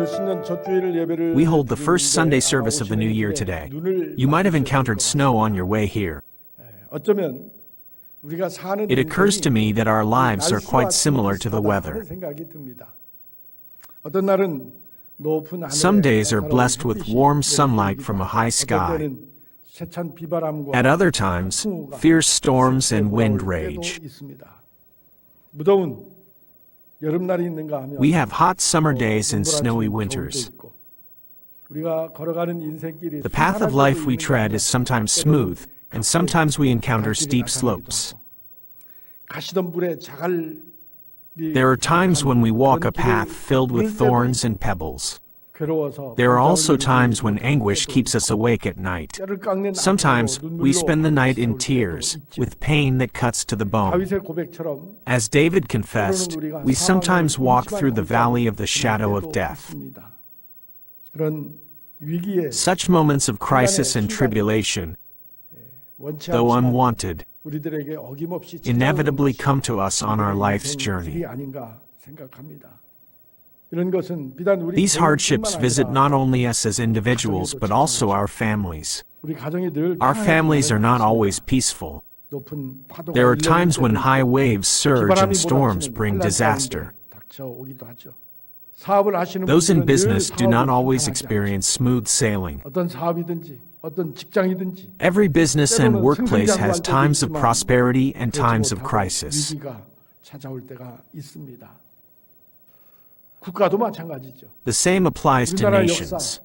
We hold the first Sunday service of the new year today. You might have encountered snow on your way here. It occurs to me that our lives are quite similar to the weather. Some days are blessed with warm sunlight from a high sky. At other times, fierce storms and wind rage. We have hot summer days and snowy winters. The path of life we tread is sometimes smooth, and sometimes we encounter steep slopes. There are times when we walk a path filled with thorns and pebbles. There are also times when anguish keeps us awake at night. Sometimes we spend the night in tears, with pain that cuts to the bone. As David confessed, we sometimes walk through the valley of the shadow of death. Such moments of crisis and tribulation, though unwanted, inevitably come to us on our life's journey. These hardships visit not only us as individuals, but also our families. Our families are not always peaceful. There are times when high waves surge and storms bring disaster. Those in business do not always experience smooth sailing. Every business and workplace has times of prosperity and times of crisis. The same applies to nations.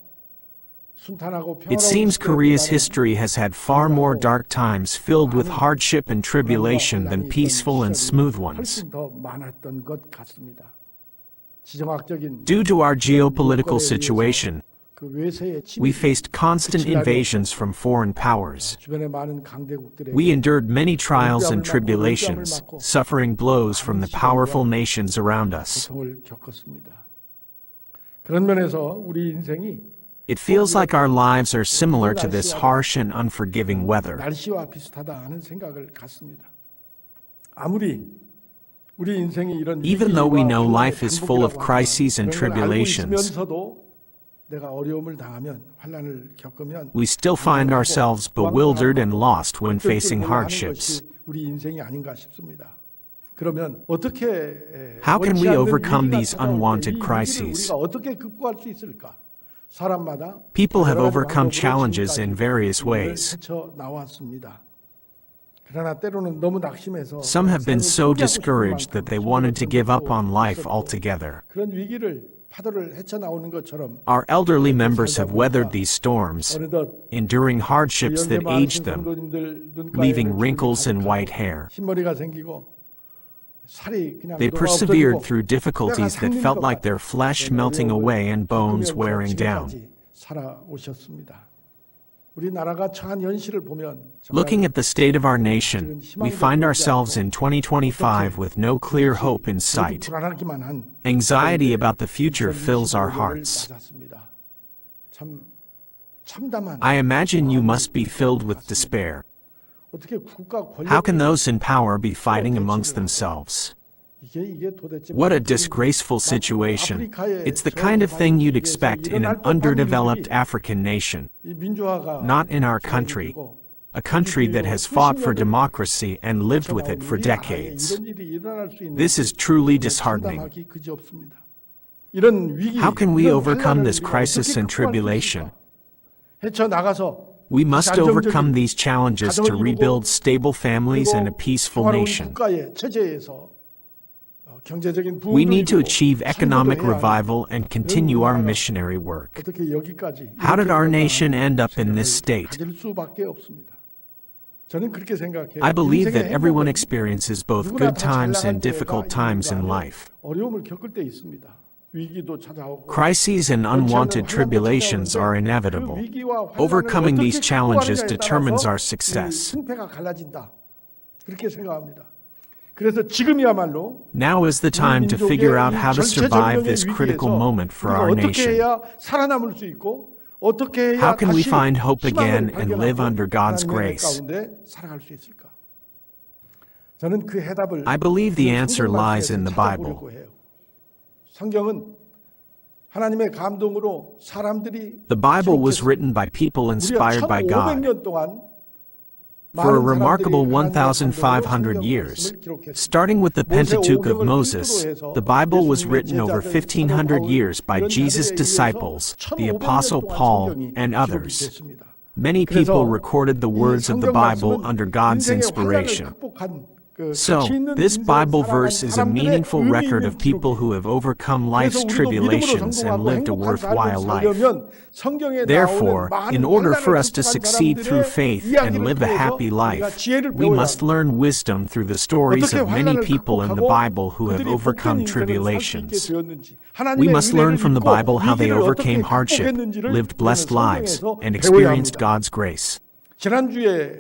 It seems Korea's history has had far more dark times filled with hardship and tribulation than peaceful and smooth ones. Due to our geopolitical situation, we faced constant invasions from foreign powers. We endured many trials and tribulations, suffering blows from the powerful nations around us. It feels like our lives are similar to this harsh and unforgiving weather. Even though we know life is full of crises and tribulations, we still find ourselves bewildered and lost when facing hardships. How can we overcome these unwanted crises? People have overcome challenges in various ways. Some have been so discouraged that they wanted to give up on life altogether. Our elderly members have weathered these storms, enduring hardships that aged them, leaving wrinkles and white hair. They persevered through difficulties that felt like their flesh melting away and bones wearing down. Looking at the state of our nation, we find ourselves in 2025 with no clear hope in sight. Anxiety about the future fills our hearts. I imagine you must be filled with despair. How can those in power be fighting amongst themselves? What a disgraceful situation. It's the kind of thing you'd expect in an underdeveloped African nation. Not in our country, a country that has fought for democracy and lived with it for decades. This is truly disheartening. How can we overcome this crisis and tribulation? We must overcome these challenges to rebuild stable families and a peaceful nation. We need to achieve economic revival and continue our missionary work. How did our nation end up in this state? I believe that everyone experiences both good times and difficult times in life. Crises and unwanted tribulations are inevitable. Overcoming these challenges determines our success. Now is the time to figure out how to survive this critical moment for our nation. How can we find hope again and live under God's grace? I believe the answer lies in the Bible. 하나님의 감동으로 사람들이 The Bible was written by people inspired by God. 년 동안 For a remarkable 1,500 years, starting with the Pentateuch of Moses, the Bible was written over 1,500 years by Jesus' disciples, the Apostle Paul, and others. Many people recorded the words of the Bible under God's inspiration. So, this Bible verse is a meaningful record of people who have overcome life's tribulations and lived a worthwhile life. Therefore, in order for us to succeed through faith and live a happy life, we must learn wisdom through the stories of many people in the Bible who have overcome tribulations. We must learn from the Bible how they overcame hardship, lived blessed lives, and experienced God's grace.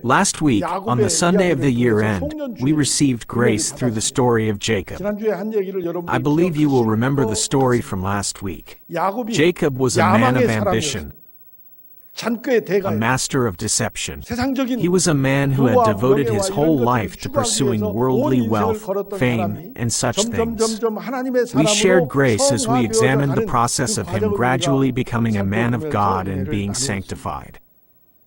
Last week, on the Sunday of the year end, we received grace through the story of Jacob. I believe you will remember the story from last week. Jacob was a man of ambition, a master of deception. He was a man who had devoted his whole life to pursuing worldly wealth, fame, and such things. We shared grace as we examined the process of him gradually becoming a man of God and being sanctified.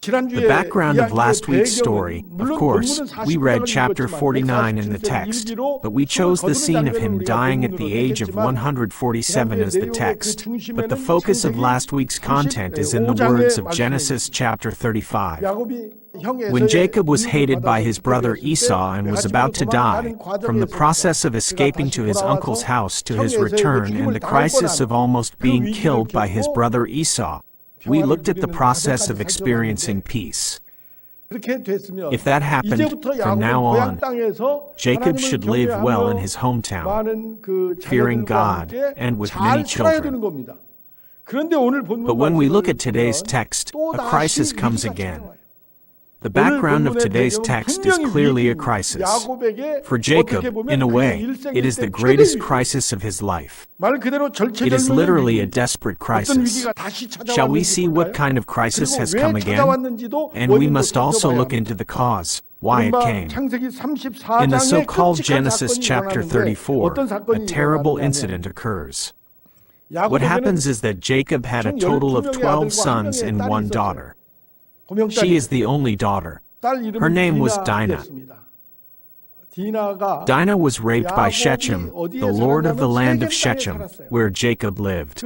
The background of last week's story, of course, we read chapter 49 in the text, but we chose the scene of him dying at the age of 147 as the text. But the focus of last week's content is in the words of Genesis chapter 35. When Jacob was hated by his brother Esau and was about to die, from the process of escaping to his uncle's house to his return and the crisis of almost being killed by his brother Esau, we looked at the process of experiencing peace. If that happened, from now on, Jacob should live well in his hometown, fearing God and with many children. But when we look at today's text, a crisis comes again. The background of today's text is clearly a crisis. For Jacob, in a way, it is the greatest crisis of his life. It is literally a desperate crisis. Shall we see what kind of crisis has come again? And we must also look into the cause, why it came. In the so-called Genesis chapter 34, a terrible incident occurs. What happens is that Jacob had a total of 12 sons and one daughter. She is the only daughter. Her name was Dinah. Dinah was raped by Shechem, the lord of the land of Shechem, where Jacob lived.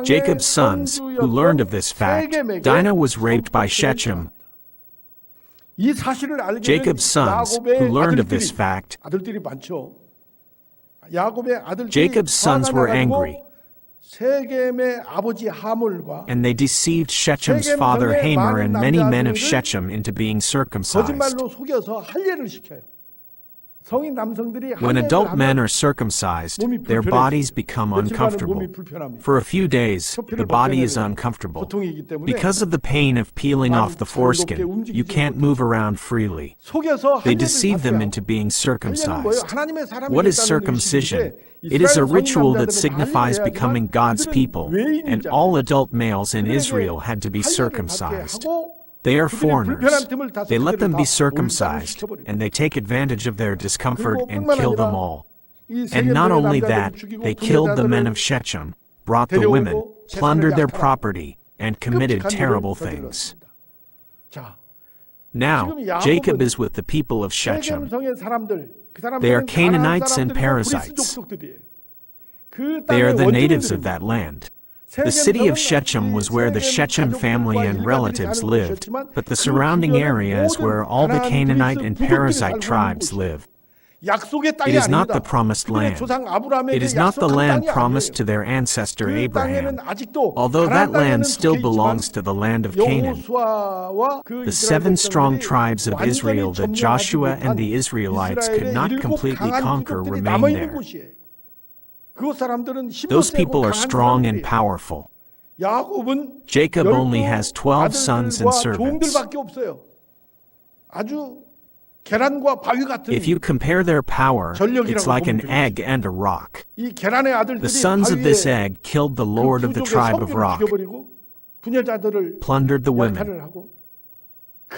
Jacob's sons, who learned of this fact, Dinah was raped by Shechem. Jacob's sons, who learned of this fact, Jacob's sons were angry, and they deceived Shechem's father Hamor and many men of Shechem into being circumcised. When adult men are circumcised, their bodies become uncomfortable. For a few days, the body is uncomfortable. Because of the pain of peeling off the foreskin, you can't move around freely. They deceive them into being circumcised. What is circumcision? It is a ritual that signifies becoming God's people, and all adult males in Israel had to be circumcised. They are foreigners. They let them be circumcised, and they take advantage of their discomfort and kill them all. And not only that, they killed the men of Shechem, brought the women, plundered their property, and committed terrible things. Now, Jacob is with the people of Shechem. They are Canaanites and Perizzites. They are the natives of that land. The city of Shechem was where the Shechem family and relatives lived, but the surrounding area is where all the Canaanite and Perizzite tribes live. It is not the promised land. It is not the land promised to their ancestor Abraham. Although that land still belongs to the land of Canaan, the 7 strong tribes of Israel that Joshua and the Israelites could not completely conquer remain there. Those people are strong and powerful. Jacob only has 12 sons and servants. If you compare their power, it's like an egg and a rock. The sons of this egg killed the lord of the tribe of Rock, plundered the women,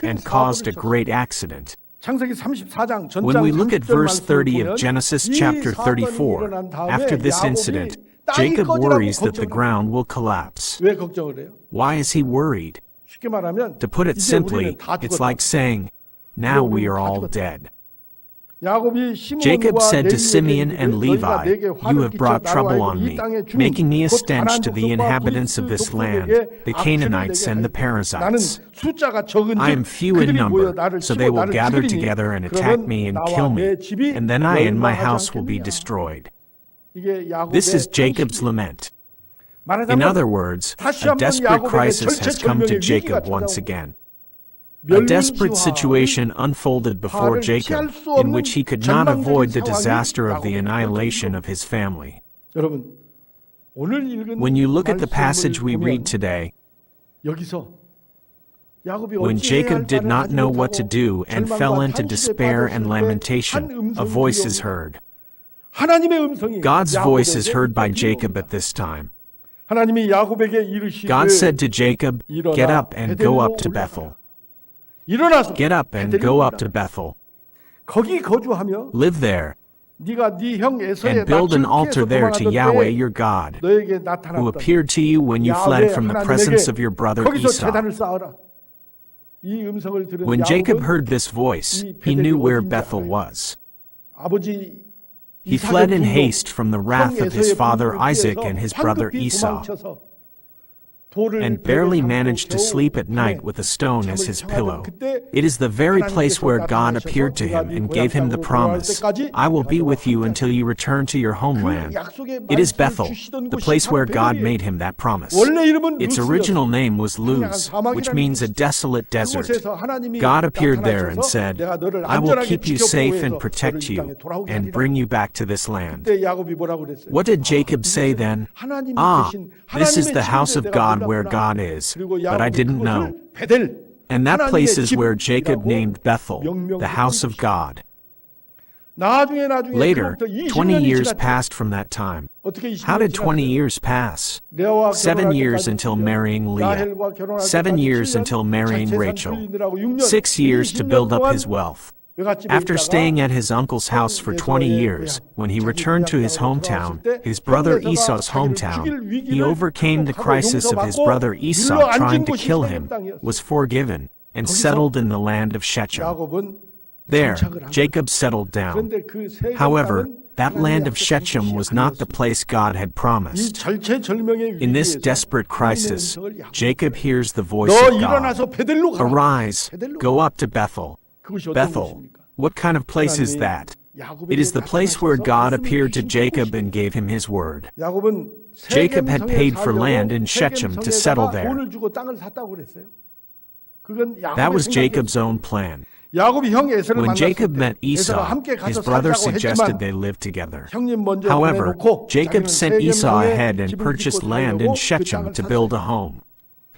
and caused a great accident. When we look at verse 30 of Genesis chapter 34, after this incident, 땅이 Jacob 꺼지라고 worries that the 걱정을 해요. ground will collapse. 왜 걱정을 해요? Why is he worried? 쉽게 말하면 To put it 이제 simply, 우리는 다 it's 죽었다. like saying, now we are all 죽었다. dead. 야곱이 Jacob 시므온과 said to 레위에게 Simeon and 이르되 너희가 Levi, 내게 You 화를 have 끼쳐 brought 나로 trouble 하여금 on 이 me, 땅의 주민 making me a 곧 stench 가나안 to the 족속과 inhabitants 브리스 of this land, 족속에게 the 악취를 Canaanites 내게 and the 하리라. 나는 Perizzites. 숫자가 적은즉 I am few in 그들이 모여 number, 나를 so 치고 they will 나를 gather 죽이리니 together and attack 그러면 me and 나와 kill me, 내 집이 and then I and my 멸망하지 house will be 않겠느냐. destroyed. 이게 야곱의 This is Jacob's 탄식이에요. lament. In other 말하자면 words, 다시 a 한번 desperate 야곱에게 crisis has come to 절체절명의 위기가 Jacob once 찾아온 again. A desperate 멸망시와 situation unfolded before 화를 Jacob, 피할 수 in 없는 which he could not 절망적인 avoid the 상황이 disaster of the 야곱에게 annihilation 펼쳐진 of his family. 여러분 오늘 읽은 When you look at the 말씀을 passage we 보면 read today, 여기서 야곱이 when 어찌해야 할 Jacob did 바를 not 알지 know what to 못하고 do and 절망과 fell into 탄식에 despair 빠졌을 and 때 lamentation, 한 a 음성이 voice is 들려옵니다. heard. 하나님의 음성이 God's voice is 야곱에게 heard by 이렇게 Jacob 들려옵니다. at this time. 하나님이 야곱에게 이르시되 God said to Jacob, Get 일어나 up and go up to 베델로 Bethel. 일어나서 Get up and 베델로 go up 올라가. to Bethel. 거기 거주하며 Live there 네가 네 형 에서의 and build an 낯을 altar 피해서 there to 도망하던 Yahweh 때에 your God, 너에게 who 나타났던 appeared to you when you fled 야훼 from the 하나님에게 presence of your brother 거기서 Esau. 제단을 쌓아라. 이 음성을 들은 When Jacob 야곱은 heard this voice, 이 he 베델이 knew where 어딘지 Bethel 알아요. was. 아버지 He 이삭의 fled in 분노, haste from the wrath 형 of his 에서의 father 분노를 Isaac 피해서 and his brother 황급히 Esau, 도망쳐서 돌을 and 베개 barely 삼고 managed to 겨우 sleep at night 품에 with a stone as 잠을 his 청하던 pillow. 그때 It is the very place 하나님께서 where God 나타나셔서 appeared to 네가 him 네 and 고향 gave him the 땅으로 돌아올 promise, 때까지 I will be 내가 with you 너와 until you return to your homeland. 그 약속의 It is 말씀을 Bethel, 주시던 the 곳이 place where 바로 God 베델이에요. made him that promise. 원래 이름은 Its 루스였어요. original name was 황량한 Luz, 사막이라는 which means a 뜻이죠. desolate desert. 그곳에서 하나님이 God appeared there and 나타나셔서 said, 내가 너를 I will 안전하게 keep you 지켜보고 safe 해서 and 너를 protect 이 you 땅에 돌아오게 and 하리라. bring you back to this land. 그때 야곱이 뭐라고 그랬어요? What did Jacob say then? 하나님이 Ah, 계신 this is 하나님의 the house 집인데 of 내가 God where 몰랐구나. God is, 그리고 but I 야곱이 didn't know. 그것을 베델 And that 하나님의 place is where Jacob 집이라고 named Bethel, 명명을 the house of 했던 God. 나중에 Later, 그로부터 20 20년이 years 지났죠. passed from that time. 어떻게 How 20년이 did 20 지났어요? years pass? 레아와 7 결혼할 years 때까지 until 7년, marrying Leah, 라헬과 결혼할 7 때까지 years 7년, until marrying 자, 재산 Rachel, 불리느라고 6년, 6 years to 20년 build up 동안 his wealth. 외갓집에 After 있다가 staying at his uncle's house for 20 years, when he returned to his hometown, his brother Esau's hometown, he overcame the crisis of his brother Esau trying to kill him, was forgiven, and settled in the land of Shechem. 야곱은 There, 정착을 한 Jacob settled down. 그런데 그 세겜 However, 땅은 that 하나님의 land of 약속한 Shechem 곳이 was not the 아니었습니다. place God had 이 promised. 절체절명의 In this 위기에서 desperate crisis, 하나님의 음성을 야곱에게 Jacob hears the voice 너 of God. 일어나서 베델로 가라. Arise, 베델로 go up to Bethel. 그것이 어떤 Bethel, 곳입니까? what kind of place is 하나님이 that? 야곱에게 It is the place where 나타나셔서 God 말씀을 appeared to 주신 Jacob 곳이에요. and gave him his word. 야곱은 Jacob had 세겜성에 paid for 살려고 land in Shechem to settle 세겜성에다가 there. 돈을 주고 땅을 샀다고 그랬어요. 그건 That was 야곱의 Jacob's 생각이었어요. own plan. 야곱이 형 에서를 When 만났을 Jacob 때 met 에서가 Esau, 함께 his 가서 brother 살자고 suggested 했지만 they live together. 형님 먼저 However, 보내놓고 Jacob 자기는 sent Esau 세겜성에 ahead and 집을 purchased 짓고 land 살려고 in 그 Shechem 땅을 to build 샀어요. a home.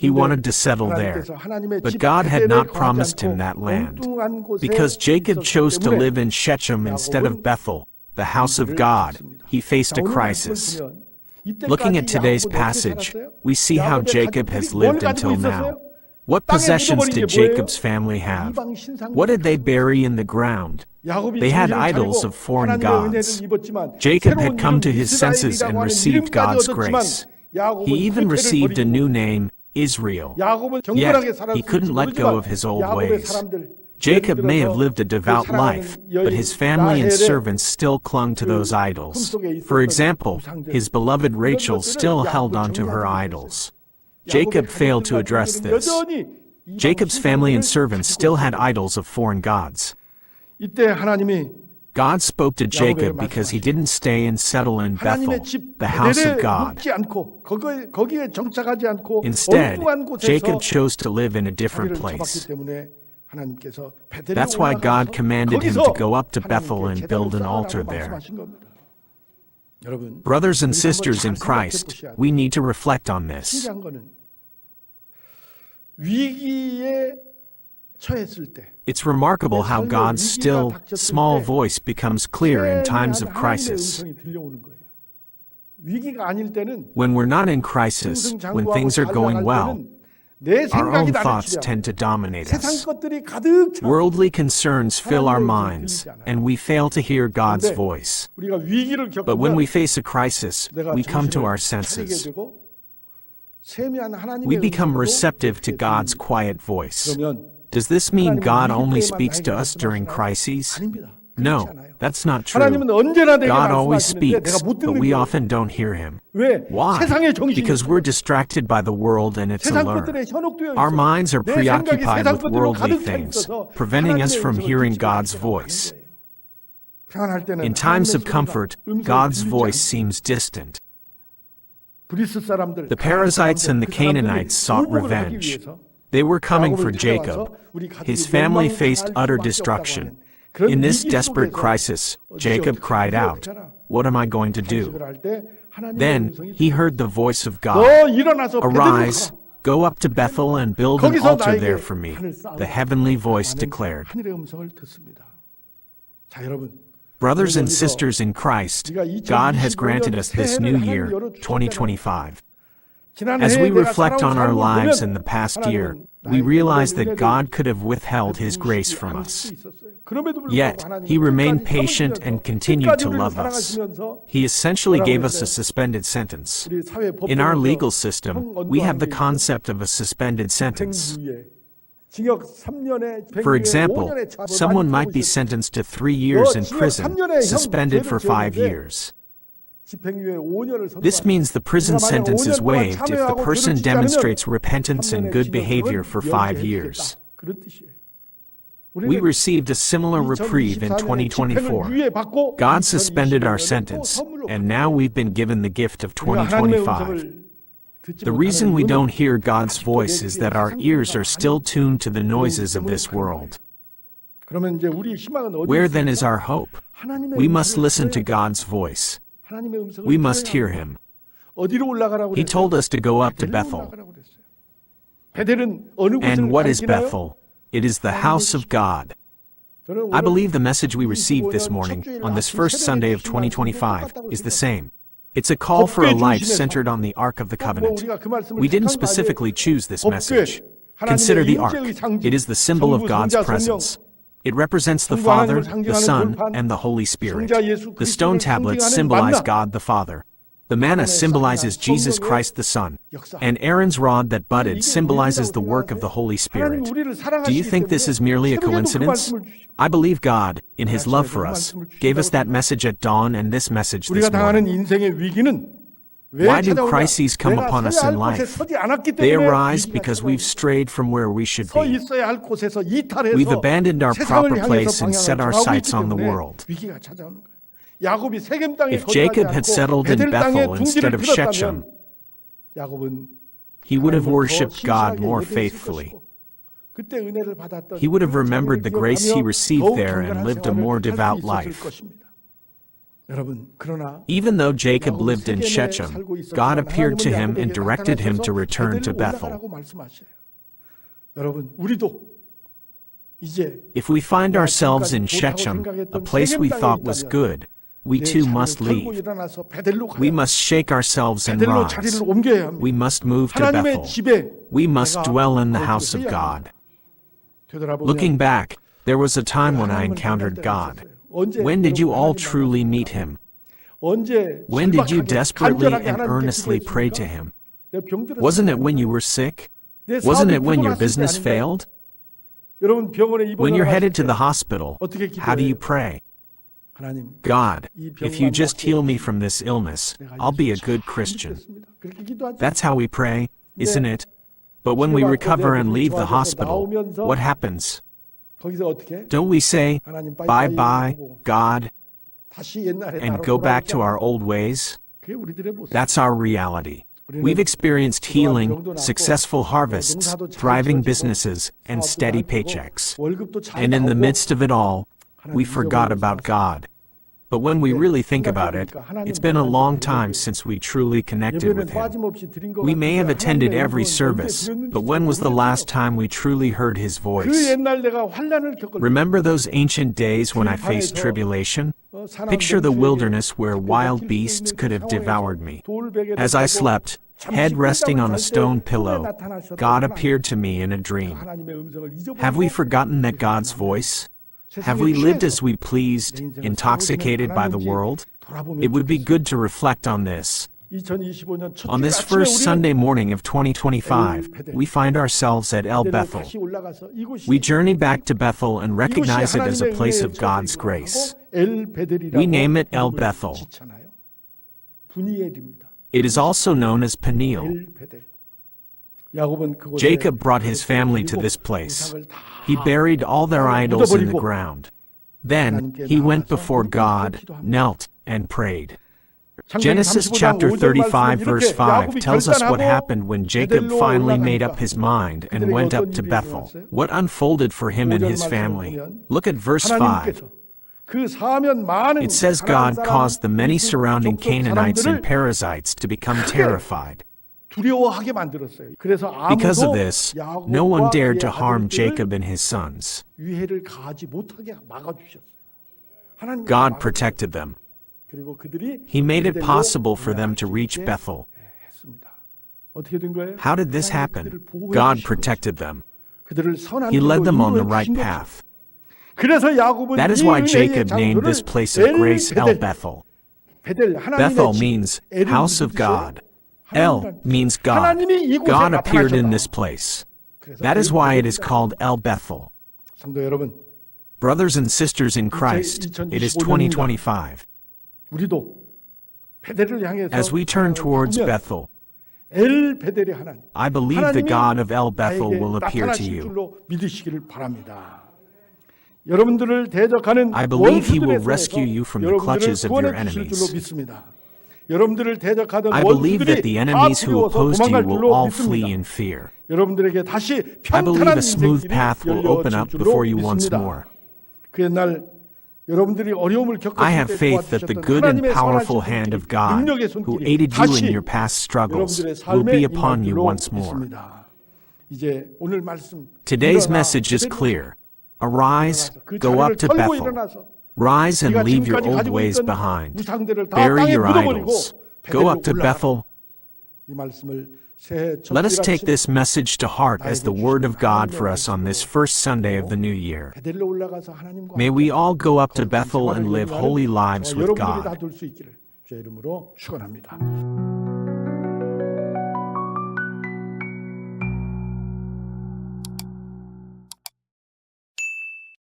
He wanted to settle there. 하나님께서 하나님의 But 집 God had 베델에 not promised 거하지 him that 않고 land. 엉뚱한 곳에 Because Jacob 있었기 chose to 때문에 live in Shechem instead of Bethel, the house of God, he faced a 자, 오늘 crisis. 말씀을 보면 Looking 이때까지 at today's 야곱은 어떻게 passage, 살았어요? we see how 야곱의 Jacob 가족들이 has 뭘 lived 가지고 until now. 있었어요? What 땅에 possessions 묻어버린 게 did 뭐예요? Jacob's family have? 이방 신상 What did they bury in the ground? 야곱이 They had 정신을 idols 차리고 of foreign 하나님의 gods. 은혜를 입었지만 Jacob 새로운 had come 이름 to his senses 이스라엘이라고 and 하는 received 이름까지 God's 얻었지만 grace. 야곱은 He even 후퇴를 received a 버리고 new name, Israel. 야곱은 Yet, 경건하게 he 살았을지 couldn't let go 모르지만 of his old 야곱의 ways. 사람들 Jacob 예를 may have 들어서 lived a 그 devout 사랑하는 life, but 여인 his family and 라헬의 servants still clung to those idols. For example, his beloved Rachel still held on to her idols. Jacob failed to address this. Jacob's family and servants still had idols of foreign gods. 이때 하나님이 God spoke to Jacob because he didn't stay and settle in Bethel, 하나님의 집 the house of 베델에 God. 묵지 않고 거기에 정착하지 않고 Instead, 엉뚱한 곳에서 Jacob chose to live in a different 자기를 place. 잡았기 때문에 하나님께서 베델에 That's why God 올라가서 commanded him 거기서 to go up to Bethel and 하나님께 build an 제단을 altar 쌓으라고 there. 말씀하신 겁니다. 여러분, Brothers and 우리 한번 sisters in 잘 Christ, 생각해 보셔야 돼요. we need to reflect on this. 신기한 거는 위기에 처했을 때 It's remarkable how God's still, small voice becomes clear in times of crisis. 하나님의 음성이 들려오는 거예요. 위기가 아닐 때는 When we're not in crisis, when things are going well, 내 Our own 생각이 나를 thoughts 지배하고 tend to dominate 세상 us. 것들이 가득 차. Worldly concerns fill our minds, and we fail to hear God's 그런데 voice. 우리가 위기를 But when we 겪으면 face a crisis, 내가 we come to 정신을 our 차리게 senses. 되고 세미한 하나님의 We become 음성으로 receptive to 듣게 God's 됩니다. quiet voice. 그러면 Does this mean 하나님은 God 위기 only 때에만 speaks to 나에게 us during 말씀하시나요? crises? 아닙니다. No, 그렇지 않아요. that's not true. 하나님은 언제나 내게 God always 말씀하시는데 내가 speaks, 못 but 듣는 we 거예요. often don't hear Him. 왜? Why? 세상의 정신이 Because we're distracted by the world and its 세상 allure. 것들에 현혹되어 Our 있어. minds are 내 생각이 preoccupied 세상 with 것들로 worldly 가득 차 things, 있어서 preventing us 하나님의 from 음성을 hearing 듣지 God's 못하는 voice. 거예요. 평안할 때는 In times 하나님의 of comfort, 음성이 God's 들리지 voice 않고 seems distant. 브리스 사람들, The Perizzites and the 그 사람들이 Canaanites sought 보복을 하기 revenge. 위해서 They were coming for 야곱을 Jacob. 찾아와서 우리 가족이 His family 멸망당할 faced utter 수밖에 destruction. 없다고 하는 그런 In this 위기 desperate 속에서 crisis, 어떻게 Jacob 어떻게 cried 어떻게 out, 하라. "What am I going to do?" 탄식을 할 때 하나님의 Then 음성이 he heard the voice of 너 God. 일어나서 베들레헴 Arise, 가라. go up to Bethel and build an 거기서 altar 나에게 there for me, 하늘 쌓으라. the heavenly voice 하는 declared. 하늘의 음성을 듣습니다. 자, 여러분. Brothers and sisters in Christ, God has granted us this new year, 2025. As we reflect on our lives in the past year, we realize that God could have withheld His grace from us. Yet, He remained patient and continued to love us. He essentially gave us a suspended sentence. In our legal system, we have the concept of a suspended sentence. For example, someone might be sentenced to 3 years in prison, suspended for 5 years. This means the prison sentence is waived if the person demonstrates repentance and good behavior for 5 years. We received a similar reprieve in 2024. God suspended our sentence, and now we've been given the gift of 2025. The reason we don't hear God's voice is that our ears are still tuned to the noises of this world. Where then is our hope? We must listen to God's voice. We must hear Him. He told us to go up to Bethel. And what is Bethel? It is the house of God. I believe the message we received this morning, on this first Sunday of 2025, is the same. It's a call for a life centered on the Ark of the Covenant. We didn't specifically choose this message. Consider the Ark. It is the symbol of God's presence. It represents the Father, the Son, and the Holy Spirit. The stone tablets symbolize God the Father. The manna symbolizes Jesus Christ the Son. And Aaron's rod that budded symbolizes the work of the Holy Spirit. Do you think this is merely a coincidence? I believe God, in His love for us, gave us that message at dawn and this message this morning. Why do crises come upon us in life? They arise because we've strayed from where we should be. We've abandoned our proper place and set our sights on the world. If Jacob had settled in Bethel instead of Shechem, he would have worshipped God more faithfully. He would have remembered the grace he received there and lived a more devout life. Even though Jacob lived in Shechem, God appeared to him and directed him to return to Bethel. If we find ourselves in Shechem, a place we thought was good, we too must leave. We must shake ourselves and rise. We must move to Bethel. We must dwell in the house of God. Looking back, there was a time when I encountered God. When did you all truly meet Him? When did you desperately and earnestly pray to Him? Wasn't it when you were sick? Wasn't it when your business failed? When you're headed to the hospital, how do you pray? God, if you just heal me from this illness, I'll be a good Christian. That's how we pray, isn't it? But when we recover and leave the hospital, what happens? Don't we say, "Bye-bye, God," and go back to our old ways? That's our reality. We've experienced healing, successful harvests, thriving businesses, and steady paychecks. And in the midst of it all, we forgot about God. But when we really think about it, it's been a long time since we truly connected with Him. We may have attended every service, but when was the last time we truly heard His voice? Remember those ancient days when I faced tribulation? Picture the wilderness where wild beasts could have devoured me. As I slept, head resting on a stone pillow, God appeared to me in a dream. Have we forgotten that God's voice? Have we lived as we pleased, intoxicated by the world? It would be good to reflect on this. On this first Sunday morning of 2025, we find ourselves at El Bethel. We journey back to Bethel and recognize it as a place of God's grace. We name it El Bethel. It is also known as Peniel. Jacob brought his family to this place. He buried all their idols in the ground. Then he went before God, knelt, and prayed. Genesis chapter 35 verse 5 tells us what happened when Jacob finally made up his mind and went up to Bethel. What unfolded for him and his family? Look at verse 5. It says God caused the many surrounding Canaanites and Perizzites to become terrified. Because of this, no one dared to harm Jacob and his sons. God protected them. He made it possible for them to reach Bethel. How did this happen? God protected them. He led them on the right path. That is why Jacob named this place of grace El Bethel. Bethel means house of God. El means God. God appeared in this place. That is why it is called El Bethel. Brothers and sisters in Christ, it is 2025. As we turn towards Bethel, I believe the God of El Bethel will appear to you. I believe He will rescue you from the clutches of your enemies. I believe that the enemies who opposed you will all flee in fear. I believe a smooth path will open up before you once more. I have faith that the good and powerful hand of God, who aided you in your past struggles, will be upon you once more. Today's message is clear. Arise, go up to Bethel. Rise and leave your old ways behind. Bury your idols. Go up to Bethel. Let us take this message to heart as the Word of God for us on this first Sunday of the new year. May we all go up to Bethel and live holy lives with God.